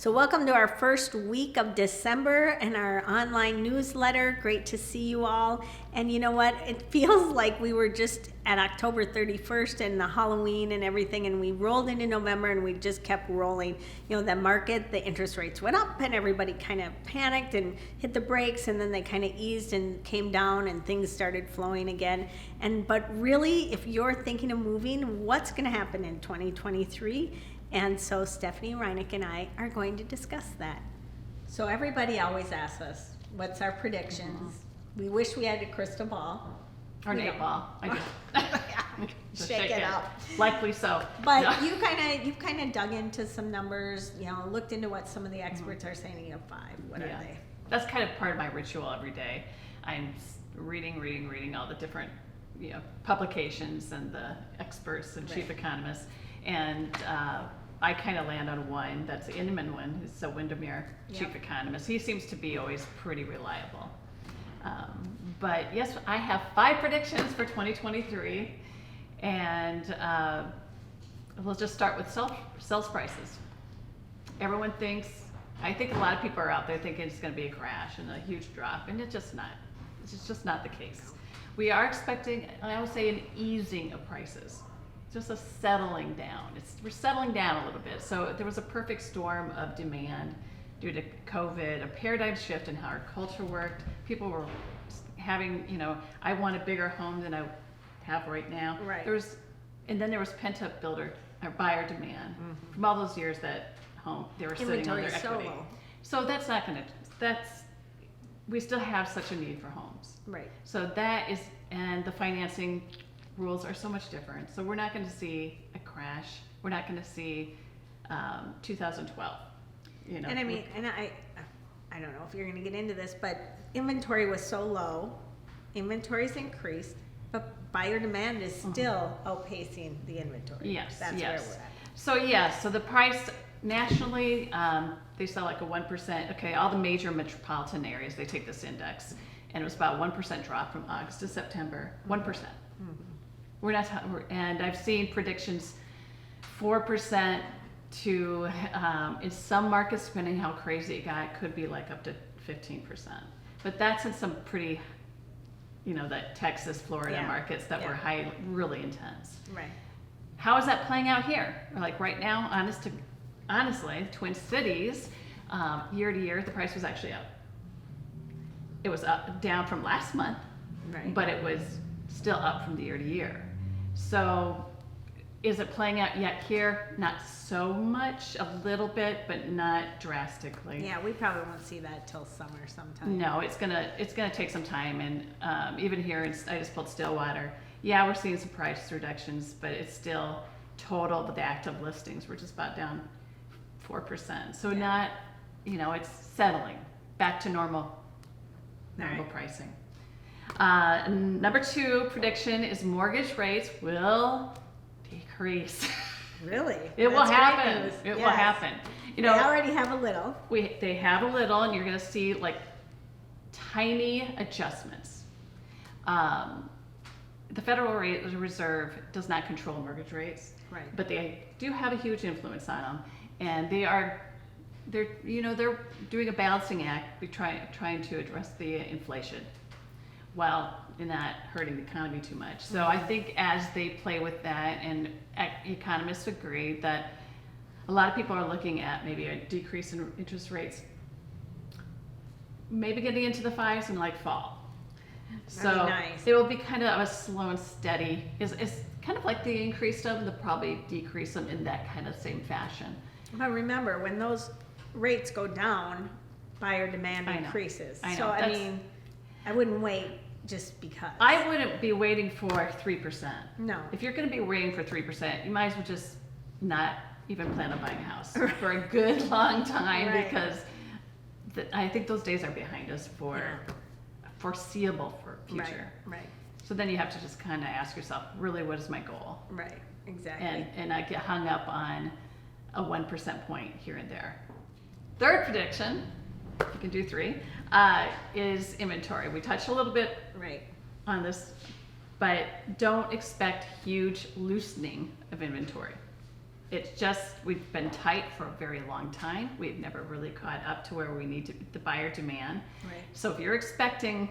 So welcome to our first week of December and our online newsletter. Great to see you all. And you know what? It feels like we were just at October 31st and the Halloween and everything, and we rolled into November and we just kept rolling. You know, the market, the interest rates went up and everybody kind of panicked and hit the brakes, and then they kind of eased and came down and things started flowing again. But really, if you're thinking of moving, what's going to happen in 2023? And so Stephanie Reineck and I are going to discuss that. So everybody always asks us, what's our predictions? Mm-hmm. We wish we had a crystal ball. Or an 8-ball. Shake it up. Likely so. But no. you've kind of dug into some numbers, you know, looked into what some of the experts are saying. You have 5. What are they? That's kind of part of my ritual every day. I'm reading all the different, publications and the experts and chief economists, and I kind of land on one that's Inman, who's a Windermere chief economist. He seems to be always pretty reliable. But yes, I have 5 predictions for 2023, and we'll just start with sales prices. Everyone thinks, I think a lot of people are out there thinking it's going to be a crash and a huge drop, and it's just not. It's just not the case. We are expecting, I would say, an easing of prices. Just a settling down. We're settling down a little bit. So there was a perfect storm of demand due to COVID, a paradigm shift in how our culture worked. People were having, I want a bigger home than I have right now. Right. And then there was pent-up buyer demand from all those years that they were sitting on their equity. So that's not going to, we still have such a need for homes. Right. So that is, and the financing rules are so much different. So we're not going to see a crash. We're not going to see 2012. And I mean, and I don't know if you're going to get into this, but inventory was so low. Inventory's increased, but buyer demand is still outpacing the inventory. Yes, that's where we're at. So the price nationally, they sell like a 1%. Okay, all the major metropolitan areas, they take this index, and it was about 1% drop from August to September. 1%. We're not, and I've seen predictions 4% to, in some markets, depending how crazy it got, it could be like up to 15%. But that's in some pretty, the Texas, Florida markets that were really intense. Right. How is that playing out here? Like right now, honestly, Twin Cities, year to year, the price was actually up. It was down from last month, but it was still up from the year to year. So is it playing out yet here? Not so much, a little bit, but not drastically. Yeah, we probably won't see that till summer sometime. No, it's gonna take some time, and even here, I just pulled Stillwater. Yeah, we're seeing some price reductions, but it's still total of the active listings. We're just about down 4%. So not, it's settling back to normal pricing. Number 2 prediction is mortgage rates will decrease. Really? It will happen. It will happen. They already have a little. They have a little, and you're going to see like tiny adjustments. The Federal Reserve does not control mortgage rates, but they do have a huge influence on them, and they're doing a balancing act, trying to address the inflation, while not hurting the economy too much. So I think as they play with that, and economists agree that a lot of people are looking at maybe a decrease in interest rates, maybe getting into the 5s and like fall. So it will be kind of a slow and steady. It's kind of like the increase them, they'll probably decrease them in that kind of same fashion. But remember, when those rates go down, buyer demand increases. I know. So I mean, I wouldn't wait just because. I wouldn't be waiting for 3%. No. If you're going to be waiting for 3%, you might as well just not even plan on buying a house for a good long time, because I think those days are behind us for foreseeable for future. Right. So then you have to just kind of ask yourself, really, what is my goal? Right. Exactly. And not get hung up on a 1% point here and there. Third prediction, you can do 3, is inventory. We touched a little bit on this, but don't expect huge loosening of inventory. It's just, we've been tight for a very long time. We've never really caught up to where we need to, the buyer demand. Right. So if you're expecting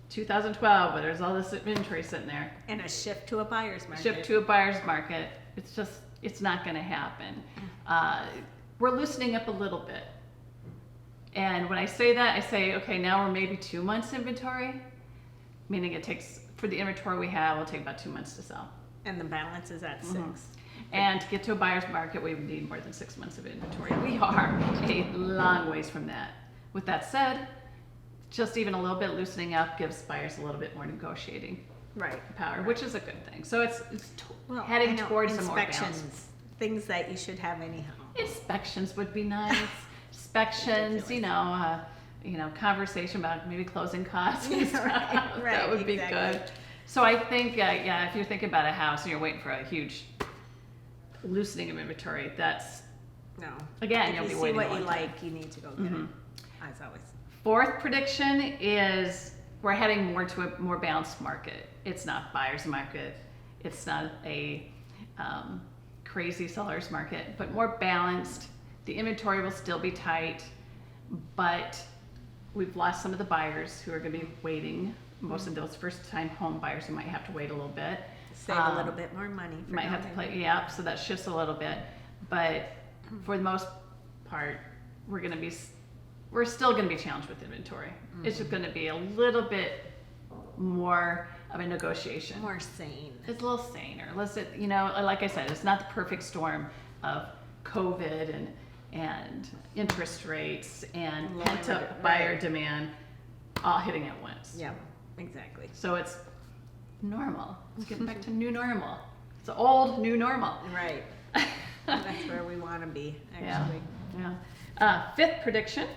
2012, where there's all this inventory sitting there, And a shift to a buyer's market. shift to a buyer's market, it's not going to happen. We're loosening up a little bit. And when I say that, I say, okay, now we're maybe 2 months inventory, meaning it takes, for the inventory we have, it'll take about 2 months to sell. And the balance is at 6. And to get to a buyer's market, we would need more than 6 months of inventory. We are a long ways from that. With that said, just even a little bit loosening up gives buyers a little bit more negotiating Right. power, which is a good thing. So it's Well, heading I know, towards some more balance. inspections, things that you should have anyhow. Inspections would be nice. Inspections, conversation about maybe closing costs and stuff. Right, That would be exactly. good. So I think, if you're thinking about a house and you're waiting for a huge loosening of inventory, that's, No. again, If you'll you be see waiting a what you long time. like, you need to go get it, as always. Fourth prediction is we're heading more to a more balanced market. It's not buyer's market. It's not a crazy seller's market, but more balanced. The inventory will still be tight, but we've lost some of the buyers who are going to be waiting. Most of those first-time home buyers who might have to wait a little bit. Save a little bit more money. For Might have to down play, payment. so that shifts a little bit. But for the most part, we're still going to be challenged with inventory. It's just going to be a little bit more of a negotiation. More sane. It's a little saner. Like I said, it's not the perfect storm of COVID and interest rates and Lower pent-up right. buyer demand all hitting at once. Yeah, exactly. So it's normal. Let's get back to new normal. It's an old new normal. Right. That's where we want to be, Yeah. actually. Yeah. Fifth prediction: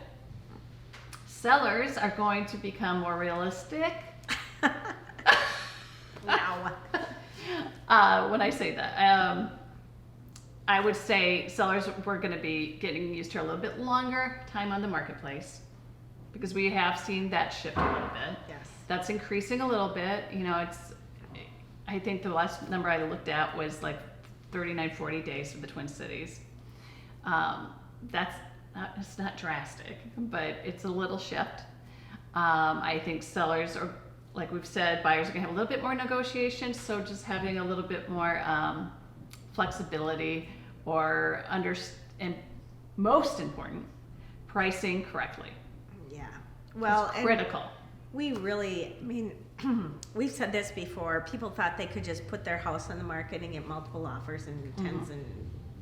sellers are going to become more realistic. Wow. When I say that, I would say sellers were going to be getting used to a little bit longer time on the marketplace, because we have seen that shift a little bit. Yes. That's increasing a little bit. I think the last number I looked at was like 39, 40 days for the Twin Cities. It's not drastic, but it's a little shift. I think sellers are, like we've said, buyers are gonna have a little bit more negotiation, so just having a little bit more flexibility and most important, pricing correctly. Yeah. Well, It's and critical. we really, we've said this before. People thought they could just put their house on the market and get multiple offers and tens and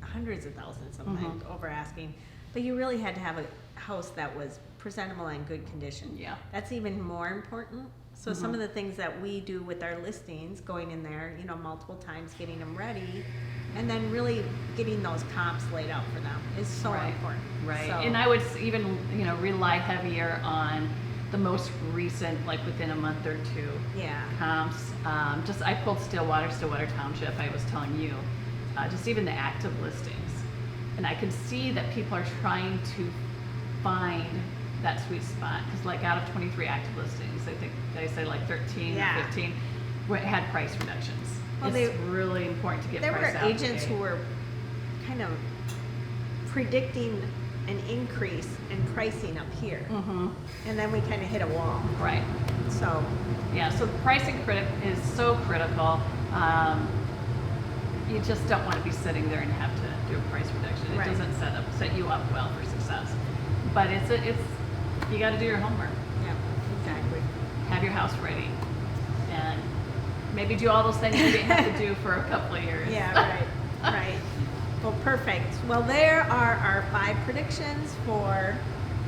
hundreds of thousands sometimes over asking. But you really had to have a house that was presentable and good condition. Yeah. That's even more important. So some of the things that we do with our listings, going in there, multiple times, getting them ready, and then really getting those comps laid out for them is so important. Right. So, And I would even, rely heavier on the most recent, like within a month or two, yeah. comps. I pulled Stillwater Township, I was telling you, just even the active listings. And I can see that people are trying to find that sweet spot, because like out of 23 active listings, I think they say like 13 Yeah. or 15 had price reductions. Well, It's really important to get There were price out agents today. who were kind of predicting an increase in pricing up here, and then we kind of hit a wall. Right. So, Yeah, so the pricing is so critical. You just don't want to be sitting there and have to do a price reduction. It Right. doesn't set you up well for success. But you got to do your homework. yeah, exactly. Have your house ready, and maybe do all those things you didn't have to do for a couple of years. Yeah, right, right. Well, perfect. Well, there are our 5 predictions for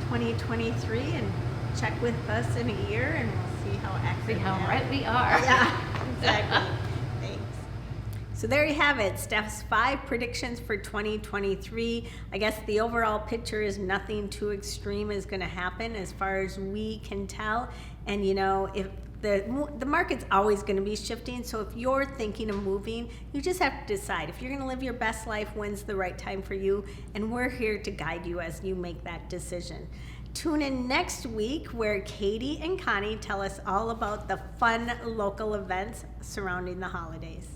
2023, and check with us in a year, and we'll see how See accurate how we are. right we are. Yeah, exactly. Thanks. So there you have it, Steph's 5 predictions for 2023. I guess the overall picture is nothing too extreme is going to happen as far as we can tell. And if the market's always going to be shifting, so if you're thinking of moving, you just have to decide if you're going to live your best life, when's the right time for you, and we're here to guide you as you make that decision. Tune in next week where Katie and Connie tell us all about the fun local events surrounding the holidays.